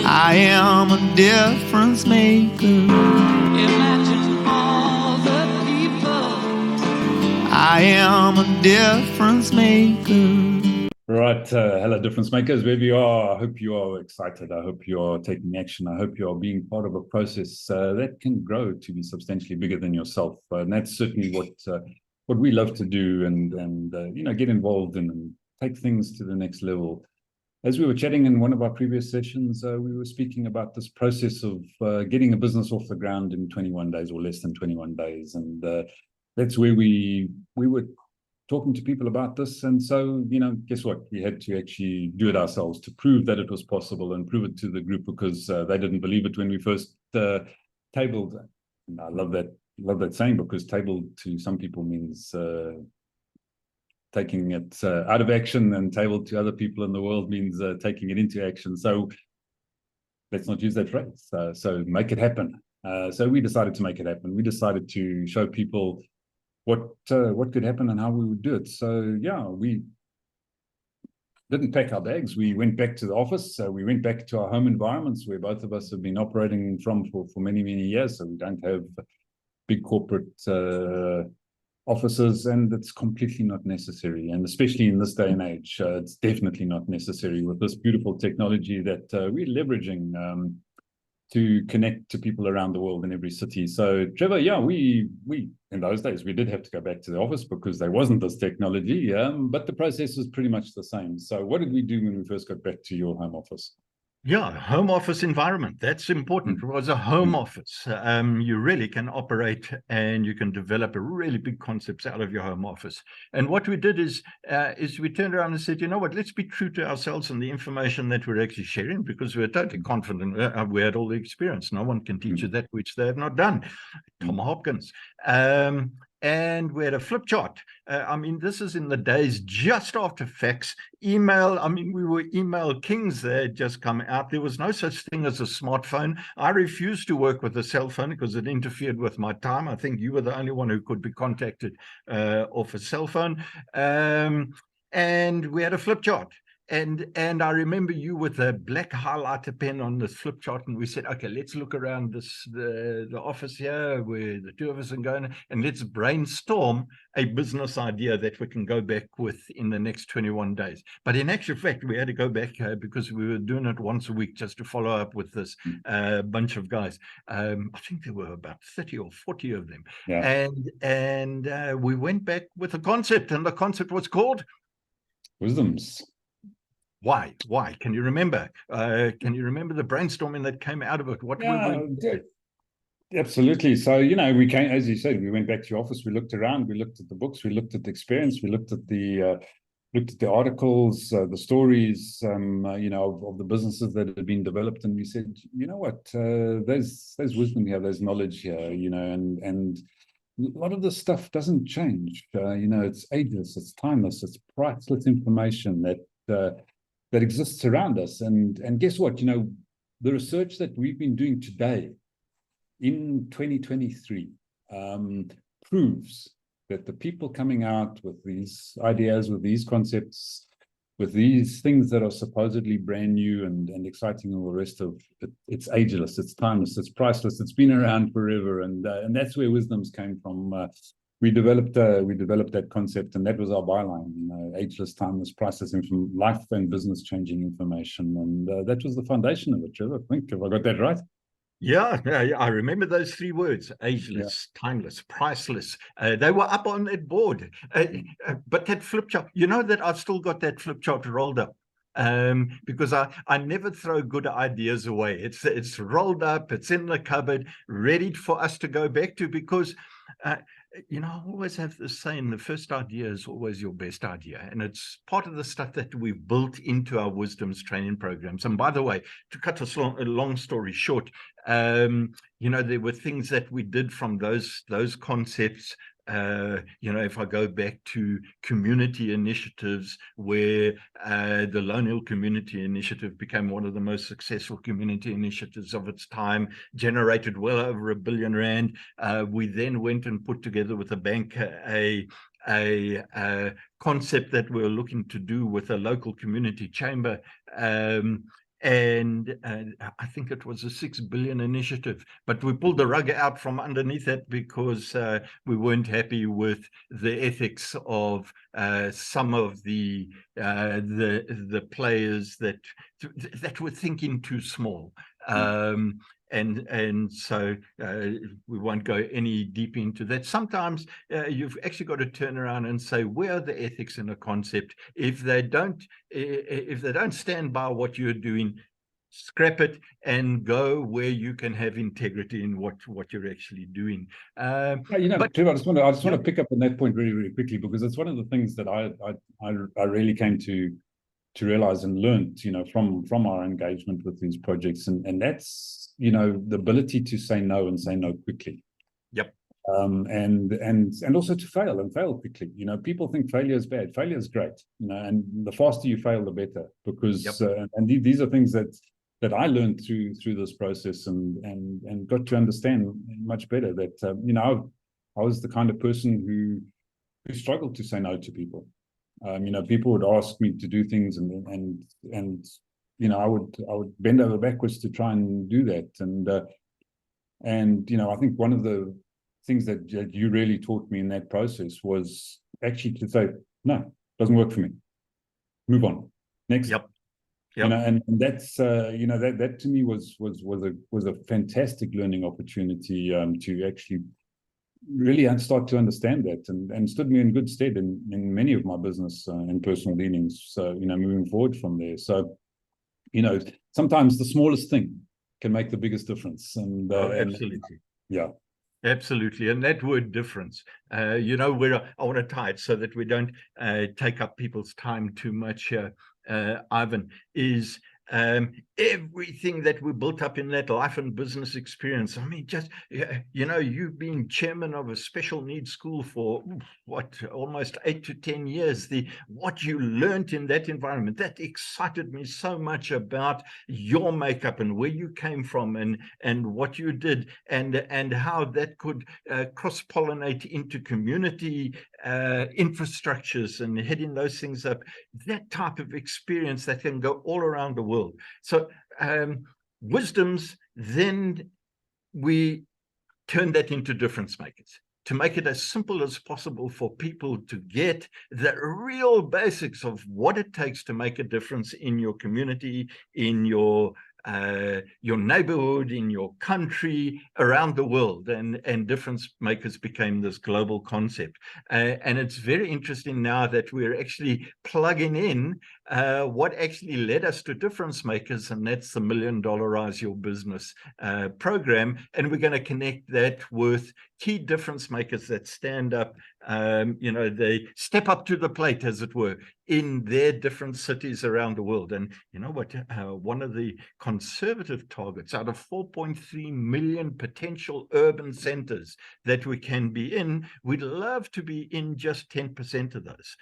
I am a difference maker. Imagine all the people. I am a difference maker. Right. Hello, difference makers, wherever you are. I hope you are excited. I hope you are taking action. I hope you are being part of a process that can grow to be substantially bigger than yourself. And that's certainly what we love to do, and get involved in and take things to the next level. As we were chatting in one of our previous sessions, we were speaking about this process of getting a business off the ground in 21 days or less than 21 days. And that's where we were talking to people about this. And so, guess what? We had to actually do it ourselves to prove that it was possible and prove it to the group, because they didn't believe it when we first tabled. And I love that saying, because tabled to some people means taking it out of action, and tabled to other people in the world means taking it into action. So let's not use that phrase. So make it happen. So we decided to make it happen. We decided to show people what could happen and how we would do it. So yeah, we didn't pack our bags. We went back to the office. We went back to our home environments where both of us have been operating from for many, many years. So we don't have big corporate offices, and it's completely not necessary. And especially in this day and age, it's definitely not necessary with this beautiful technology that we're leveraging to connect to people around the world in every city. So Trevor, yeah, we in those days, we did have to go back to the office because there wasn't this technology, but the process was pretty much the same. So what did we do when we first got back to your home office? Yeah, home office environment. That's important. It was a home office. You really can operate and you can develop a really big concepts out of your home office. And what we did is we turned around and said, you know what, let's be true to ourselves and the information that we're actually sharing, because we're totally confident we had all the experience. No one can teach you that which they have not done. Tom Hopkins. And we had a flip chart. This is in the days just after fax, email. We were email kings. They had just come out. There was no such thing as a smartphone. I refused to work with a cell phone because it interfered with my time. I think you were the only one who could be contacted off a cell phone. And we had a flip chart. And I remember you with a black highlighter pen on this flip chart, and we said, okay, let's look around the office here where the two of us are going, and let's brainstorm a business idea that we can go back with in the next 21 days. But in actual fact, we had to go back because we were doing it once a week just to follow up with this bunch of guys. I think there were about 30 or 40 of them. Yeah. And we went back with a concept, and the concept was called WISDOMS. Why? Can you remember? Can you remember the brainstorming that came out of it? Absolutely. So, we came, as you said, we went back to your office, we looked around, we looked at the books, we looked at the experience, we looked at the articles, the stories, of the businesses that had been developed. And we said, you know what, there's wisdom here, there's knowledge here, and a lot of this stuff doesn't change. It's ageless, it's timeless, it's priceless information that exists around us. And guess what? The research that we've been doing today in 2023 proves that the people coming out with these ideas, with these concepts, with these things that are supposedly brand new and exciting and all the rest of it, it's ageless, it's timeless, it's priceless, it's been around forever. And that's where WISDOMS came from. We developed that concept, and that was our byline, ageless, timeless, priceless, life and business changing information. And that was the foundation of it, Trevor. I think, have I got that right? Yeah, I remember those three words: ageless, timeless, priceless. They were up on that board. But that flip chart, that I've still got that flip chart rolled up. Because I never throw good ideas away. It's rolled up, it's in the cupboard, ready for us to go back to, because I always have this saying, the first idea is always your best idea. And it's part of the stuff that we've built into our WISDOMS training programs. And by the way, to cut a long story short, there were things that we did from those concepts. If I go back to community initiatives, where the Lone Hill Community Initiative became one of the most successful community initiatives of its time, generated well over R1 billion. We then went and put together with a bank a concept that we were looking to do with a local community chamber, and I think it was a 6 billion initiative, but we pulled the rug out from underneath it because we weren't happy with the ethics of some of the players that were thinking too small. And so we won't go any deep into that. Sometimes you've actually got to turn around and say, where are the ethics in a concept? If they don't stand by what you're doing, scrap it and go where you can have integrity in what you're actually doing. Trevor, I just want to pick up on that point really, really quickly, because it's one of the things that I really came to realize and learned, from our engagement with these projects, and that's, the ability to say no and say no quickly. Yep. And also to fail quickly. People think failure is bad. Failure is great. And the faster you fail, the better. Because and these are things that I learned through this process, and got to understand much better that I was the kind of person who struggled to say no to people. People would ask me to do things, and I would bend over backwards to try and do that. And I think one of the things that you really taught me in that process was actually to say, no, doesn't work for me. Move on. Next. Yep. And that's that to me was a fantastic learning opportunity to actually really start to understand that, and stood me in good stead in many of my business and personal dealings. So moving forward from there. So sometimes the smallest thing can make the biggest difference. And absolutely. Yeah. Absolutely. And that word difference, where I want to tie it so that we don't take up people's time too much, Ivan, is everything that we built up in that life and business experience. I mean, just, you've been chairman of a special needs school for almost 8 to 10 years. What you learned in that environment, that excited me so much about your makeup and where you came from, and what you did, and how that could cross-pollinate into community infrastructures and heading those things up. That type of experience that can go all around the world. So WISDOMS, then we turn that into DifferenceMakers to make it as simple as possible for people to get the real basics of what it takes to make a difference in your community, in your neighborhood, in your country, around the world. And DifferenceMakers became this global concept. And it's very interesting now that we're actually plugging in what actually led us to DifferenceMakers, and that's the Milliondollarize Your Business program. And we're going to connect that with key difference makers that stand up, they step up to the plate, as it were, in their different cities around the world. And you know what, one of the conservative targets out of 4.3 million potential urban centers that we can be in, we'd love to be in just 10% of those.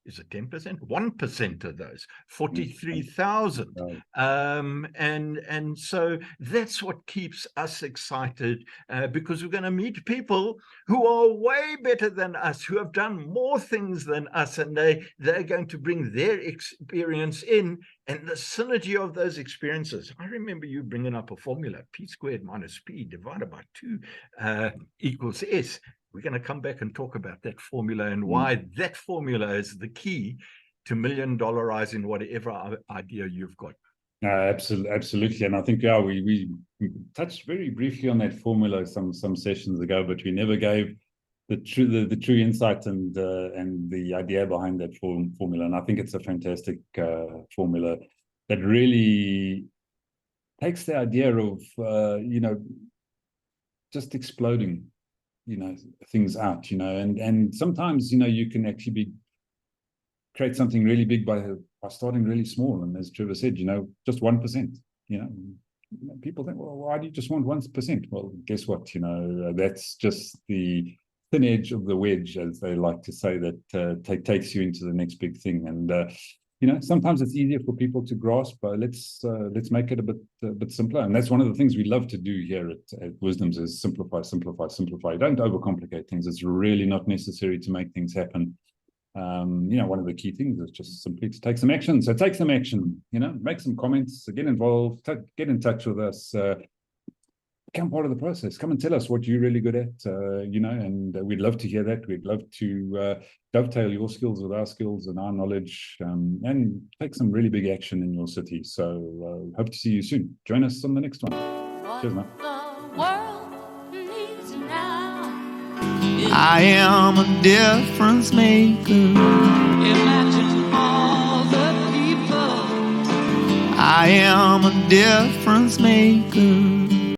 Is it 10%? 1% of those, 43,000. And so that's what keeps us excited, because we're going to meet people who are way better than us, who have done more things than us, and they're going to bring their experience in, and the synergy of those experiences. I remember you bringing up a formula, P squared minus P divided by 2 equals S. We're going to come back and talk about that formula and why that formula is the key to million-dollarizing whatever idea you've got. Absolutely. And I think, we touched very briefly on that formula some sessions ago, but we never gave the true insight and the idea behind that formula. And I think it's a fantastic formula that really takes the idea of, just exploding things out, and sometimes, you can actually create something really big by starting really small. And as Trevor said, just 1%, people think, well, why do you just want 1%? Well, guess what, that's just the thin edge of the wedge, as they like to say, that takes you into the next big thing. And sometimes it's easier for people to grasp, but let's make it a bit simpler. And that's one of the things we love to do here at WISDOMS, is simplify. Don't overcomplicate things. It's really not necessary to make things happen. One of the key things is just simply to take some action. So take some action, make some comments, get involved, get in touch with us, become part of the process. Come and tell us what you're really good at, and we'd love to hear that. We'd love to dovetail your skills with our skills and our knowledge, and take some really big action in your city. So hope to see you soon. Join us on the next one. Cheers, man. I am a difference maker. Imagine all the people. I am a difference maker.